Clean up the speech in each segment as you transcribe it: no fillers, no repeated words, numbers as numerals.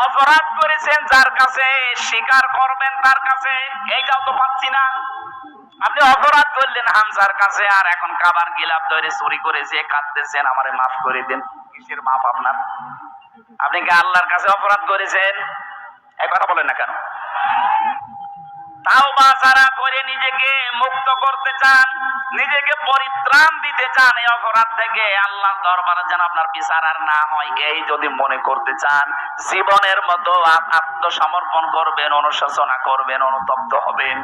অপরাধ করেছেন যার কাছে, স্বীকার করবেন তার কাছে, এইটাও তো পাচ্ছি না। আপনি অপরাধ করলেন হামজার কাছে, আর এখন কাবার গিলাপ ধরে চুরি করেছে কাঁদতেছেন, আমারে মাফ করে দেন। কিসের মাফ আপনার? আপনি কি আল্লাহর কাছে অপরাধ করেছেন? এই কথা বলেন না কেন? তাওবা যারা করে নিজেকে মুক্ত করতে চান, নিজেকে পরিত্রাণ দিতে চান এই অপরাধ থেকে, আল্লাহর দরবারে যেন আপনার বিচার আর না হয়, এই যদি মনে করতে চান, জীবনের মতো আত্মসমর্পণ করবেন, অনুশোচনা করবেন, অনুতপ্ত হবেন।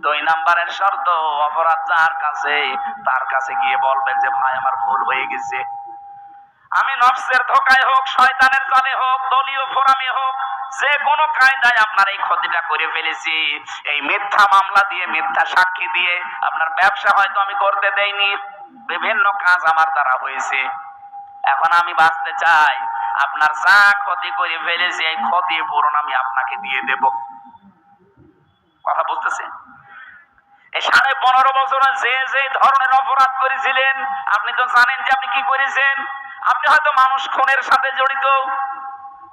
2 নাম্বারের শর্ত, অপরাধ যার কাছে তার কাছে গিয়ে বলবেন যে ভাই আমার ভুল হয়ে গেছে। আমি নফসের ধোকায় হোক, শয়তানের জালে হোক, দলীয় ফোরামে হোক, যে কোনো কায়দায় আপনার এই ক্ষতিটা করে ফেলেছি। এই মিথ্যা মামলা দিয়ে, মিথ্যা সাক্ষী দিয়ে আপনার ব্যবসা হয়তো আমি করতে দেইনি, বিভিন্ন কাজ আমার দ্বারা হয়েছে। এখন আমি বাঁচতে চাই, আপনার যা ক্ষতি করে ফেলেছি এই ক্ষতি পূরণ আমি আপনাকে দিয়ে দেব। কথা বুঝতেছে? এই 15.5 বছরে যে যে ধরনের অপরাধ করেছিলেন, আপনি তো জানেন যে আপনি কি করেছেন। আপনি হয়তো মানুষ খুনের সাথে জড়িত,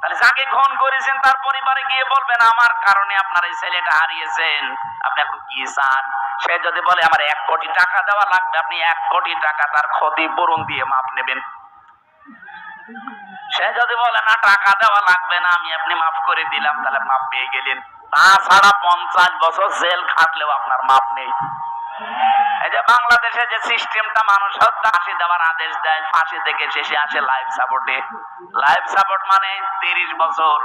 তাহলে যাকে খুন করেছেন তার পরিবারে গিয়ে বলবেন আমার কারণে আপনার এই ছেলেটা হারিয়েছেন, আপনি এখন কি চান? সে যদি বলে আমার 1 কোটি টাকা দেওয়া লাগবে, আপনি 1 কোটি টাকা তার ক্ষতি পূরণ দিয়ে মাপ নেবেন। সে যদি বলে না টাকা দেওয়া লাগবে না, আমি আপনি মাফ করে দিলাম, তাহলে মাপ পেয়ে গেলেন। তাছাড়া 50 বছর জেল খাটলেও আপনার মাপ নেই। এই যে বাংলাদেশে যে সিস্টেমটা, মানুষ হত্যা ফাঁসি দেওয়ার আদেশ দেয়, ফাঁসি থেকে শেষে আসে লাইফ সাপোর্টে। লাইফ সাপোর্ট মানে 30 বছর,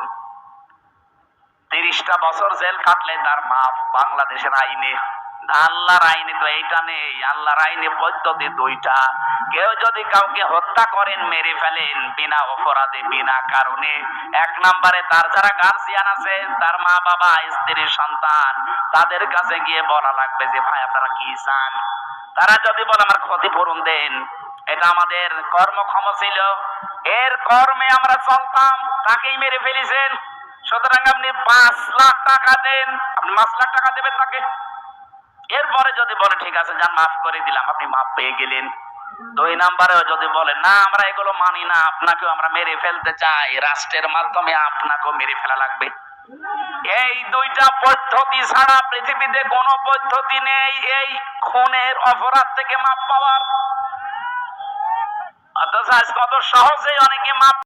30টা বছর জেল কাটলে তার মাপ বাংলাদেশের আইনে। আল্লাহর আইনে তো এইটা নেই। আল্লাহর আইনে পদ্ধতি 2টা। কেউ যদি কাউকে হত্যা করেন, মেরে ফেলেন বিনা অপরাধে, বিনা কারণে, 1 নম্বরে তার যারা গার্জিয়ান আছে, তার মা বাবা, স্ত্রী, সন্তান, তাদের কাছে গিয়ে বলা লাগবে যে ভাই আপনারা কি চান। তারা যদি বলে আমার ক্ষতিপূরণ দেন, এটা আমাদের কর্মক্ষম ছিল, এর কর্মে আমরা চলতাম, তাকেই মেরে ফেলেছেন, সুতরাং আপনি 5 লাখ টাকা দেন, আপনি 5 লাখ টাকা দেবেন তাকে। এরপরে যদি বলে ঠিক আছে যান মাফ করে দিলাম, আপনি মাফ পেয়ে গেলেন। 2 নম্বরেও যদি বলে না আমরা এগুলো মানি না, আপনাকেও আমরা মেরে ফেলতে চাই, রাষ্ট্রের মাধ্যমে আপনাকেও মেরে ফেলা লাগবে। এই 2টা পদ্ধতি ছাড়া পৃথিবীতে কোনো পদ্ধতি নেই এই খুনের অপরাধ থেকে মাপ পাওয়ার। অথচ আজ কত সহজেই অনেকে মাপ